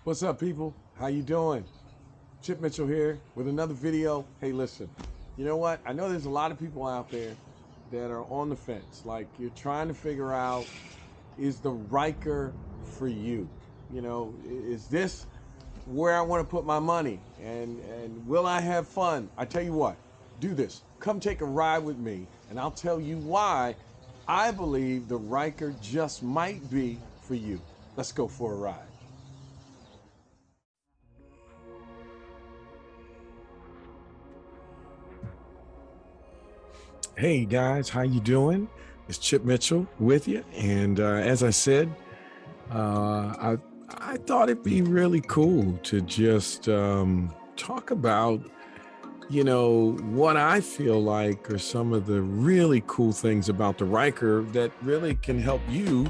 What's up, people? How you doing? Chip Mitchell here with another video. Hey, listen, you know what? I know there's a lot of people out there that are on the fence. Like, you're trying to figure out, is the Riker for you? You know, is this where I want to put my money? And will I have fun? I tell you what, do this. Come take a ride with me, and I'll tell you why I believe the Riker just might be for you. Let's go for a ride. Hey guys, how you doing? It's Chip Mitchell with you, and as I said, I thought it'd be really cool to just talk about, you know, what I feel like are some of the really cool things about the Riker that really can help you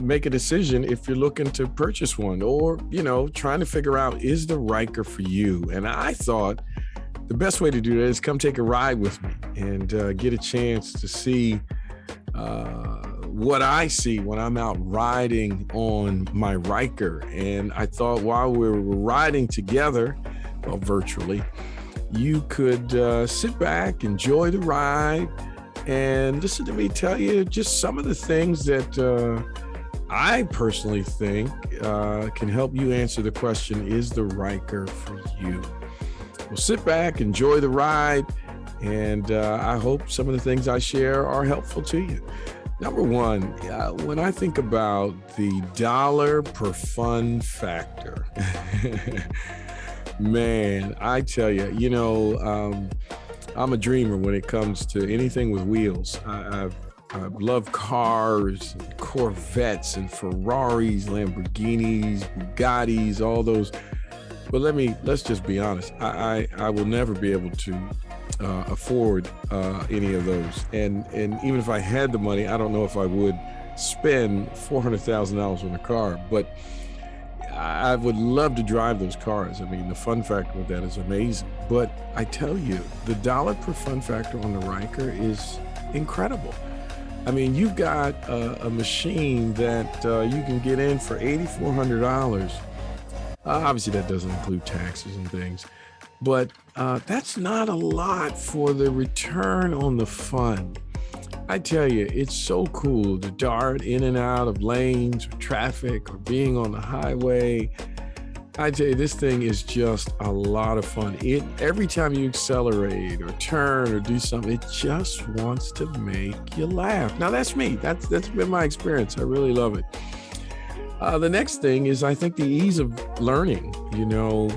make a decision if you're looking to purchase one, or, you know, trying to figure out, is the Riker for you? And I thought the best way to do that is come take a ride with me and get a chance to see what I see when I'm out riding on my Riker. And I thought while we were riding together, well, virtually, you could sit back, enjoy the ride, and listen to me tell you just some of the things that I personally think can help you answer the question, is the Riker for you? Well, sit back, enjoy the ride, and I hope some of the things I share are helpful to you. Number one, when I think about the dollar per fun factor, man, I tell you, you know, I'm a dreamer when it comes to anything with wheels. I love cars, and Corvettes, and Ferraris, Lamborghinis, Bugattis, all those. But let's just be honest. I will never be able to afford any of those. And even if I had the money, I don't know if I would spend $400,000 on a car. But I would love to drive those cars. I mean, the fun factor with that is amazing. But I tell you, the dollar per fun factor on the Riker is incredible. I mean, you've got a machine that you can get in for $8,400. Obviously, that doesn't include taxes and things, but that's not a lot for the return on the fun. I tell you, it's so cool to dart in and out of lanes or traffic or being on the highway. I tell you, this thing is just a lot of fun. Every time you accelerate or turn or do something, it just wants to make you laugh. Now, that's me. That's been my experience. I really love it. The next thing is, I think, the ease of learning. You know,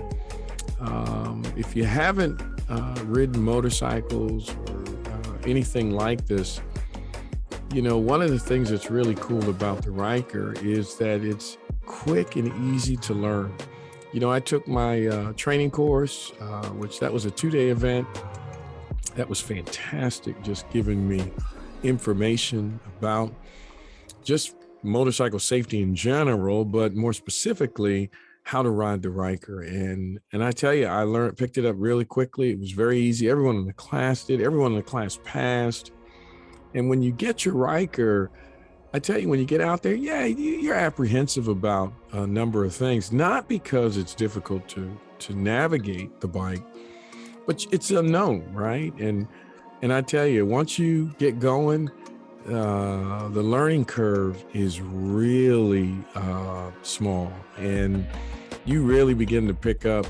if you haven't ridden motorcycles or anything like this, you know, one of the things that's really cool about the Riker is that it's quick and easy to learn. You know, I took my training course, which that was a 2-day event. That was fantastic, just giving me information about just motorcycle safety in general, but more specifically, how to ride the Riker. And I tell you, I picked it up really quickly. It was very easy. Everyone in the class did. Everyone in the class passed. And when you get your Riker, I tell you, when you get out there, yeah, you're apprehensive about a number of things, not because it's difficult to navigate the bike, but it's unknown, right? And I tell you, once you get going, the learning curve is really small, and you really begin to pick up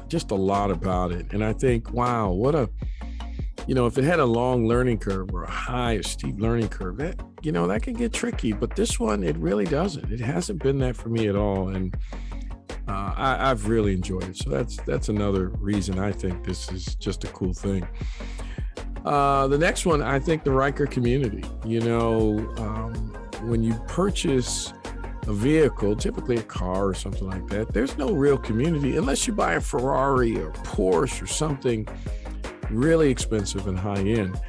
just a lot about it. And I think, wow, you know, if it had a long learning curve or a high or steep learning curve, that, you know, that can get tricky. But this one, it really doesn't. It hasn't been that for me at all. And I've really enjoyed it. So that's another reason I think this is just a cool thing. The next one, I think the Riker community. You know, when you purchase a vehicle, typically a car or something like that, there's no real community unless you buy a Ferrari or Porsche or something really expensive and high end.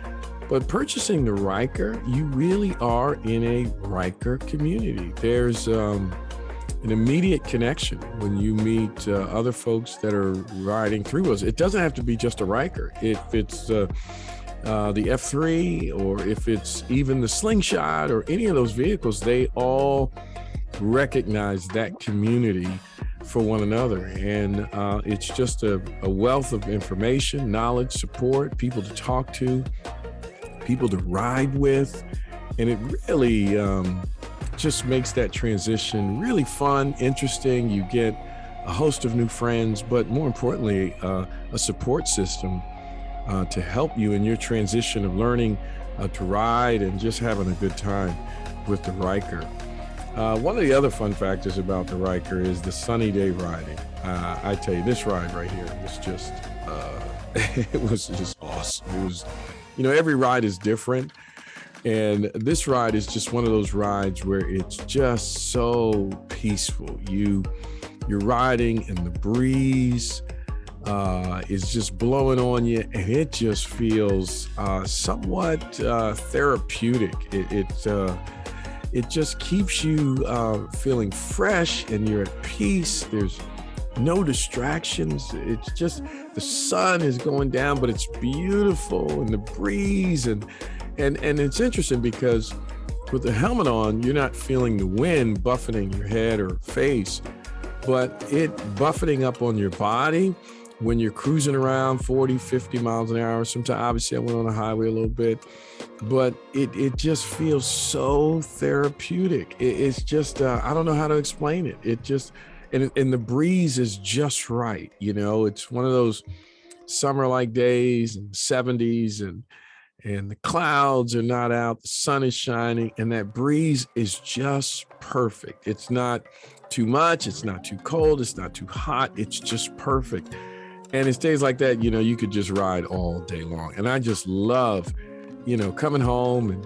But purchasing the Riker, you really are in a Riker community. There's an immediate connection when you meet other folks that are riding through us. It doesn't have to be just a Riker. If it's the F3, or if it's even the Slingshot or any of those vehicles, they all recognize that community for one another. And it's just a wealth of information, knowledge, support, people to talk to, people to ride with. And it really just makes that transition really fun, interesting. You get a host of new friends, but more importantly, a support system to help you in your transition of learning to ride and just having a good time with the Riker. One of the other fun factors about the Riker is the sunny day riding. I tell you, this ride right here was just, it was just awesome. It was, every ride is different. And this ride is just one of those rides where it's just so peaceful. You're riding and the breeze is just blowing on you, and it just feels somewhat therapeutic. It just keeps you feeling fresh, and you're at peace. There's no distractions. It's just the sun is going down, but it's beautiful, and the breeze and it's interesting because with the helmet on, you're not feeling the wind buffeting your head or face, but it buffeting up on your body when you're cruising around 40, 50 miles an hour. Sometimes, obviously, I went on the highway a little bit, but it just feels so therapeutic. It's just, I don't know how to explain it. It just, and the breeze is just right. It's one of those summer-like days in the 70s, and the clouds are not out, the sun is shining, and that breeze is just perfect. It's not too much, it's not too cold, it's not too hot, it's just perfect. And it's days like that, you could just ride all day long. And I just love, coming home and,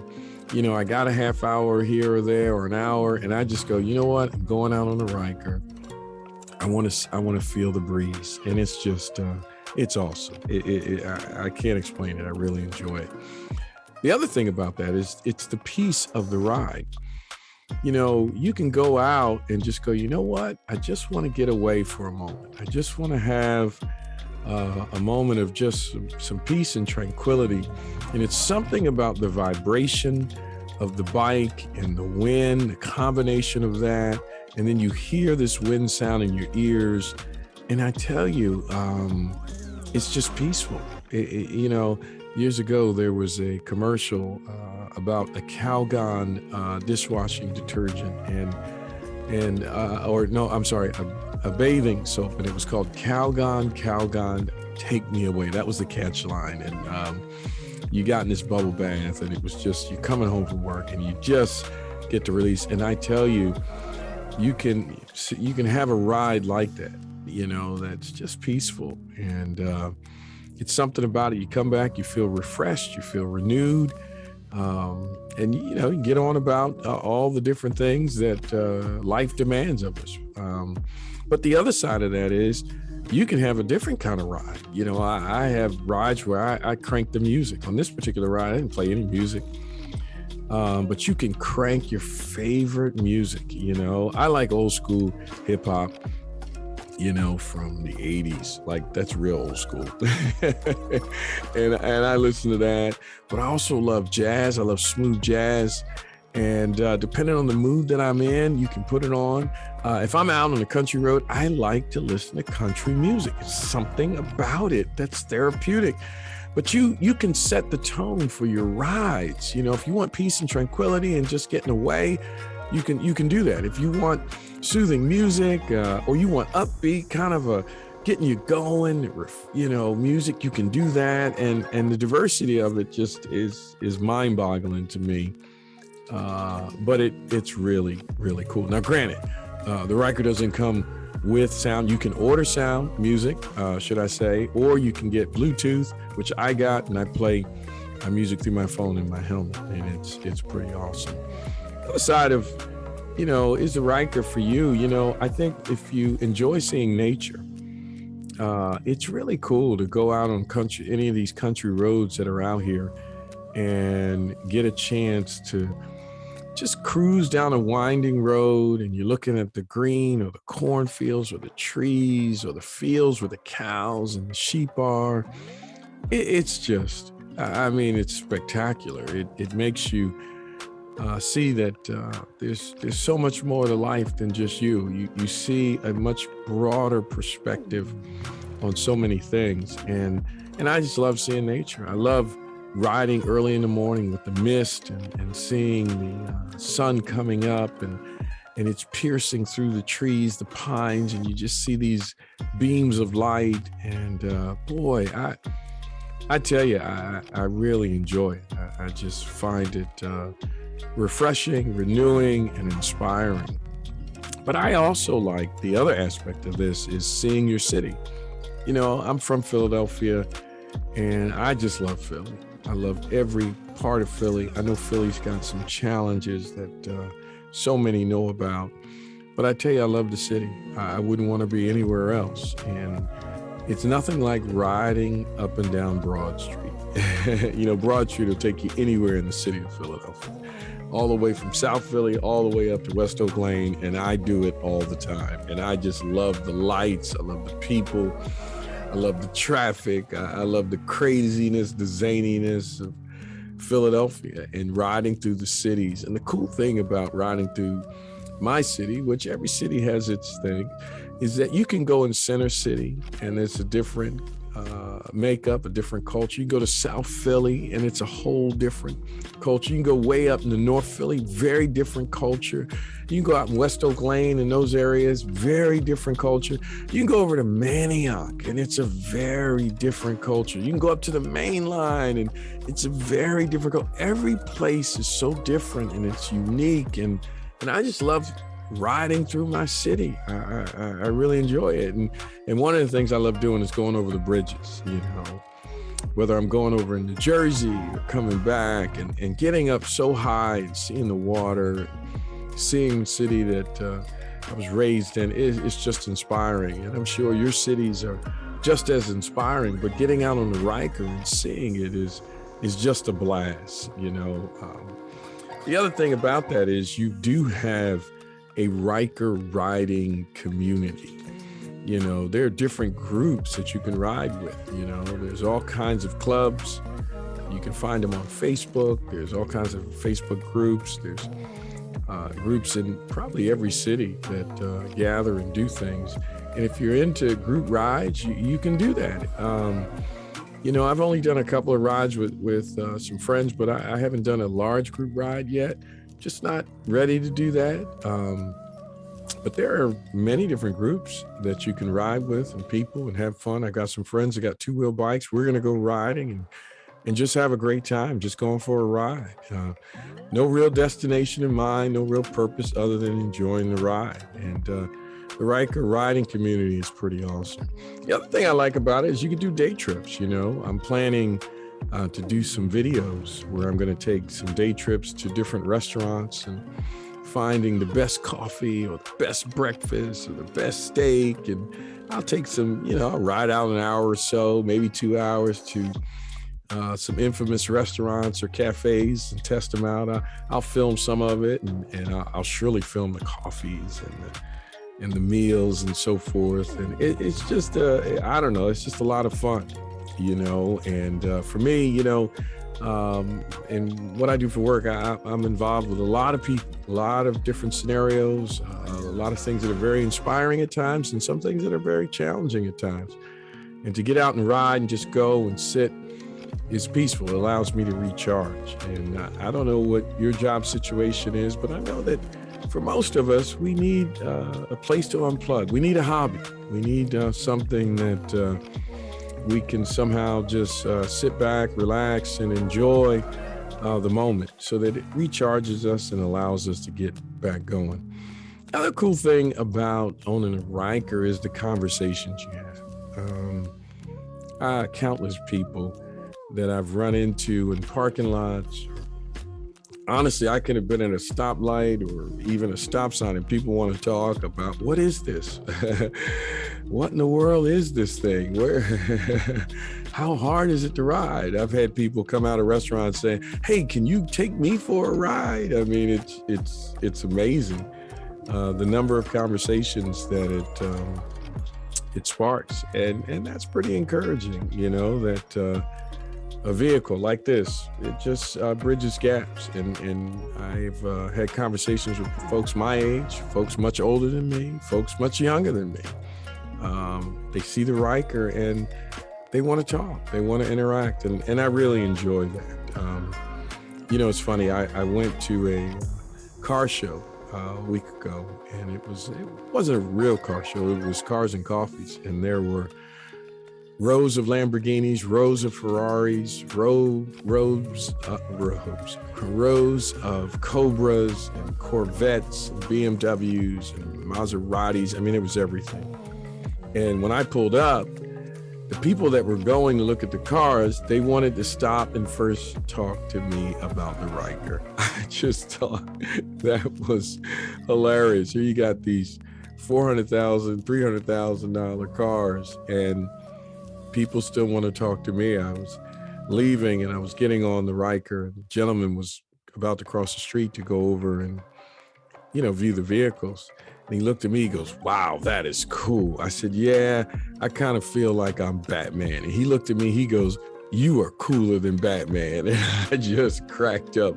I got a half hour here or there or an hour, and I just go, you know what, I'm going out on the Riker. I want to feel the breeze, and it's just, it's awesome. I can't explain it. I really enjoy it. The other thing about that is it's the peace of the ride. You can go out and just go, you know what? I just want to get away for a moment. I just want to have a moment of just some peace and tranquility. And it's something about the vibration of the bike and the wind, the combination of that. And then you hear this wind sound in your ears. And I tell you, it's just peaceful. Years ago, there was a commercial about a Calgon dishwashing detergent a bathing soap, and it was called Calgon, Take Me Away. That was the catch line. And you got in this bubble bath, and it was just, you're coming home from work and you just get to release. And I tell you, you can have a ride like that, that's just peaceful. And it's something about it. You come back, you feel refreshed, you feel renewed. And you get on about all the different things that life demands of us. But the other side of that is you can have a different kind of ride. I have rides where I crank the music. On this particular ride, I didn't play any music. But you can crank your favorite music. I like old school hip hop, from the 80s. Like, that's real old school. and I listen to that. But I also love jazz. I love smooth jazz. And depending on the mood that I'm in, you can put it on. If I'm out on the country road, I like to listen to country music. It's something about it that's therapeutic. But you can set the tone for your rides. If you want peace and tranquility and just getting away, you can do that. If you want soothing music, or you want upbeat, kind of a getting you going, music, you can do that. And the diversity of it just is mind-boggling to me. But it's really, really cool. Now, granted, the Riker doesn't come with sound. You can order sound music, should I say, or you can get Bluetooth, which I got, and I play music through my phone in my helmet, and it's pretty awesome. The other side of, is the Riker for you? I think if you enjoy seeing nature, it's really cool to go out on any of these country roads that are out here and get a chance to just cruise down a winding road, and you're looking at the green or the cornfields or the trees or the fields where the cows and the sheep are. It's just, it's spectacular. It makes you see that there's so much more to life than just you. You see a much broader perspective on so many things, and I just love seeing nature. I love riding early in the morning with the mist and seeing the sun coming up, and it's piercing through the trees, the pines, and you just see these beams of light. And boy, I tell you, I really enjoy it. I just find it refreshing, renewing, and inspiring. But I also like the other aspect of this is seeing your city. You know, I'm from Philadelphia, and I just love Philly. I love every part of Philly. I know Philly's got some challenges that so many know about, but I tell you, I love the city. I wouldn't want to be anywhere else. And it's nothing like riding up and down Broad Street. You know, Broad Street will take you anywhere in the city of Philadelphia, all the way from South Philly, all the way up to West Oak Lane. And I do it all the time. And I just love the lights. I love the people. I love the traffic. I love the craziness, the zaniness of Philadelphia and riding through the cities. And the cool thing about riding through my city, which every city has its thing, is that you can go in Center City and it's a different makeup, a different culture. You go to South Philly and it's a whole different culture. You can go way up into North Philly, very different culture. You can go out in West Oak Lane and those areas, very different culture. You can go over to Manioc and it's a very different culture. You can go up to the main line and it's a very different culture. Every place is so different and it's unique. And I just love riding through my city. I really enjoy it. And one of the things I love doing is going over the bridges, you know, whether I'm going over in New Jersey or coming back and getting up so high and seeing the water, seeing the city that I was raised in, it's just inspiring. And I'm sure your cities are just as inspiring, but getting out on the Riker and seeing it is just a blast, you know. The other thing about that is you do have a Riker riding community. You know, there are different groups that you can ride with. You know, there's all kinds of clubs. You can find them on Facebook. There's all kinds of Facebook groups. There's groups in probably every city that gather and do things. And if you're into group rides, you can do that. You know, I've only done a couple of rides with some friends, but I haven't done a large group ride yet. Just not ready to do that. But there are many different groups that you can ride with and people and have fun. I got some friends that got two-wheel bikes. We're going to go riding and just have a great time, just going for a ride. No real destination in mind, no real purpose other than enjoying the ride. And the Riker riding community is pretty awesome. The other thing I like about it is you can do day trips. You know, I'm planning to do some videos where I'm going to take some day trips to different restaurants and finding the best coffee or the best breakfast or the best steak. And I'll take some, you know, I'll ride out an hour or so, maybe 2 hours to some infamous restaurants or cafes and test them out. I'll film some of it and I'll surely film the coffees and the meals and so forth. And it's just, I don't know, it's just a lot of fun, you know. And for me, you know, and what I do for work, I'm involved with a lot of people, a lot of different scenarios, a lot of things that are very inspiring at times and some things that are very challenging at times. And to get out and ride and just go and sit is peaceful. It allows me to recharge. And I don't know what your job situation is, but I know that for most of us, we need a place to unplug. We need a hobby. We need something that we can somehow just sit back, relax, and enjoy the moment so that it recharges us and allows us to get back going. Another cool thing about owning a Riker is the conversations you have. Countless people that I've run into in parking lots. Honestly, I could have been at a stoplight or even a stop sign and people want to talk about, what is this? What in the world is this thing? How hard is it to ride? I've had people come out of restaurants saying, hey, can you take me for a ride? I mean, it's amazing. The number of conversations that it sparks. And that's pretty encouraging, you know, that a vehicle like this, it just bridges gaps. And I've had conversations with folks my age, folks much older than me, folks much younger than me. They see the Riker and they want to talk, they want to interact, and I really enjoy that. It's funny, I went to a car show a week ago, and it wasn't a real car show, it was Cars and Coffees, and there were rows of Lamborghinis, rows of Ferraris, rows of Cobras and Corvettes and BMWs and Maseratis. I mean, it was everything. And when I pulled up, the people that were going to look at the cars, they wanted to stop and first talk to me about the Riker. I just thought that was hilarious. Here you got these $400,000, $300,000 cars, and people still want to talk to me. I was leaving and I was getting on the Riker. The gentleman was about to cross the street to go over and, view the vehicles. And he looked at me, he goes, "Wow, that is cool." I said, "Yeah, I kind of feel like I'm Batman." And he looked at me, he goes, "You are cooler than Batman." And I just cracked up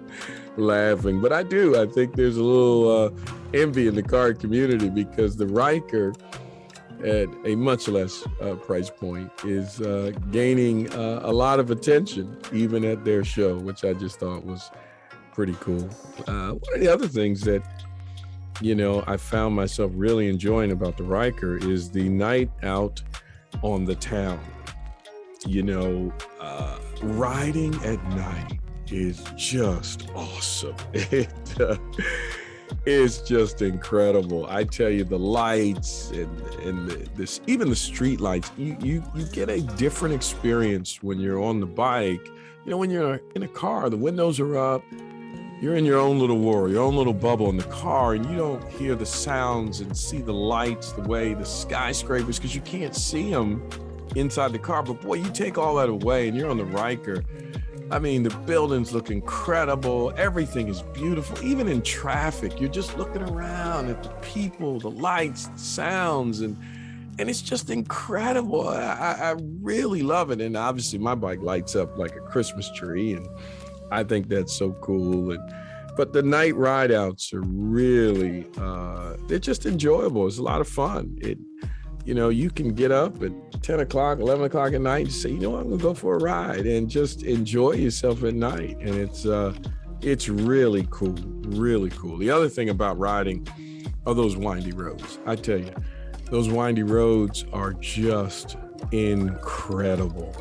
laughing. But I think there's a little envy in the car community, because the Riker, at a much less price point, is gaining a lot of attention, even at their show, which I just thought was pretty cool. One of the other things that, I found myself really enjoying about the Riker is the night out on the town. Riding at night is just awesome. It is just incredible. I tell you, the lights and even the street lights, you get a different experience when you're on the bike. When you're in a car, the windows are up, you're in your own little world, your own little bubble in the car, and you don't hear the sounds and see the lights, the skyscrapers, because you can't see them inside the car. But boy, you take all that away and you're on the Riker. I mean, the buildings look incredible. Everything is beautiful. Even in traffic, you're just looking around at the people, the lights, the sounds, and it's just incredible. I really love it. And obviously my bike lights up like a Christmas tree, and I think that's so cool. But the night ride outs are really, they're just enjoyable. It's a lot of fun. You can get up at 10 o'clock, 11 o'clock at night and say, I'm going to go for a ride and just enjoy yourself at night. And it's really cool, really cool. The other thing about riding are those windy roads. I tell you, those windy roads are just incredible.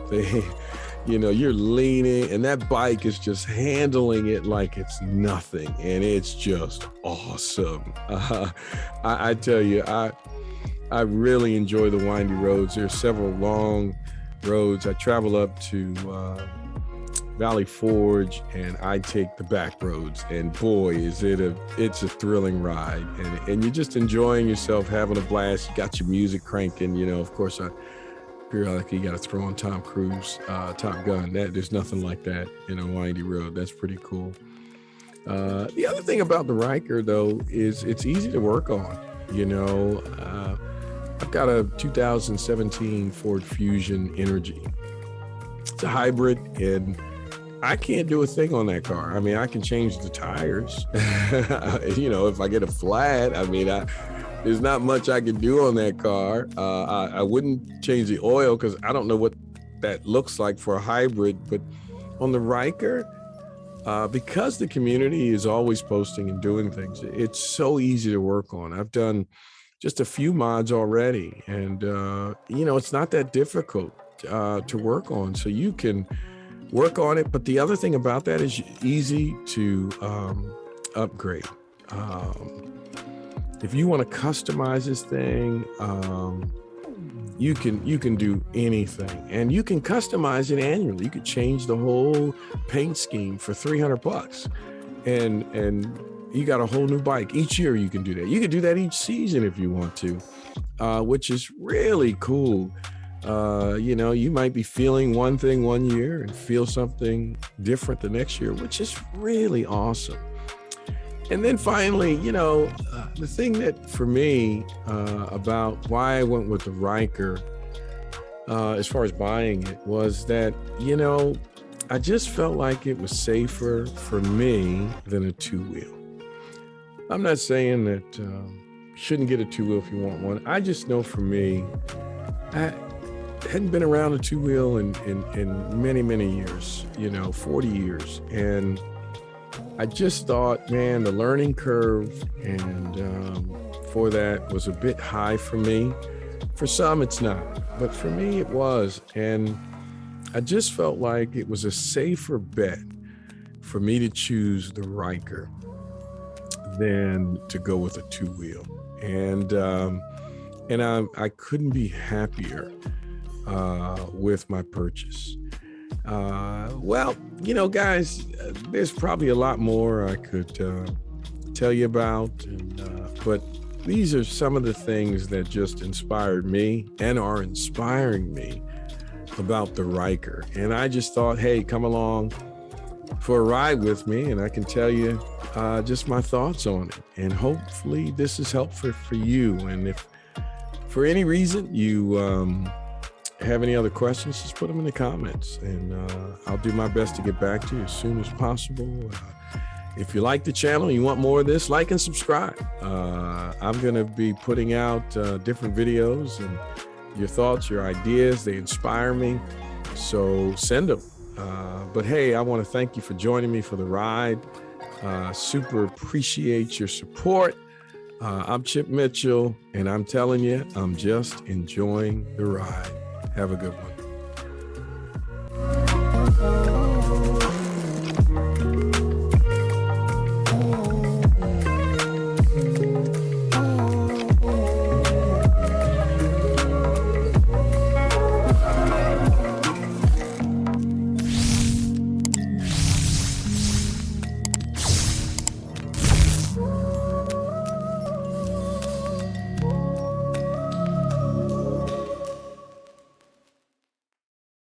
You're leaning and that bike is just handling it like it's nothing. And it's just awesome. I tell you, I really enjoy the windy roads. There's several long roads. I travel up to Valley Forge and I take the back roads, and boy, it's a thrilling ride, and you're just enjoying yourself, having a blast. You got your music cranking, of course, periodically you got to throw on Tom Cruise, Top Gun. There's nothing like that in a windy road. That's pretty cool. The other thing about the Riker, though, is it's easy to work on. I've got a 2017 Ford Fusion Energy. It's a hybrid, and I can't do a thing on that car. I mean, I can change the tires. If I get a flat, there's not much I can do on that car. I wouldn't change the oil because I don't know what that looks like for a hybrid. But on the Riker, because the community is always posting and doing things, it's so easy to work on. I've done just a few mods already, and it's not that difficult to work on. So you can work on it. But the other thing about that is easy to upgrade. If you want to customize this thing, you can do anything, and you can customize it annually. You could change the whole paint scheme for $300, and you got a whole new bike each year. You can do that. You could do that each season if you want to, which is really cool. You might be feeling one thing one year and feel something different the next year, which is really awesome. And then finally, the thing that for me about why I went with the Riker as far as buying it was that, I just felt like it was safer for me than a two-wheel. I'm not saying that you shouldn't get a two-wheel if you want one. I just know for me, I hadn't been around a two-wheel in many, many years, 40 years. And I just thought, man, the learning curve and for that was a bit high for me. For some, it's not, but for me, it was. And I just felt like it was a safer bet for me to choose the Riker than to go with a two-wheel. And I couldn't be happier with my purchase. Well, guys, there's probably a lot more I could tell you about, but these are some of the things that just inspired me and are inspiring me about the Riker. And I just thought, hey, come along for a ride with me, and I can tell you just my thoughts on it. And hopefully this is helpful for you. And if for any reason you have any other questions, just put them in the comments, and I'll do my best to get back to you as soon as possible. If you like the channel and you want more of this, like and subscribe. I'm going to be putting out different videos, and your thoughts, your ideas, they inspire me. So send them. But hey, I want to thank you for joining me for the ride. Super appreciate your support. I'm Chip Mitchell, and I'm telling you, I'm just enjoying the ride. Have a good one.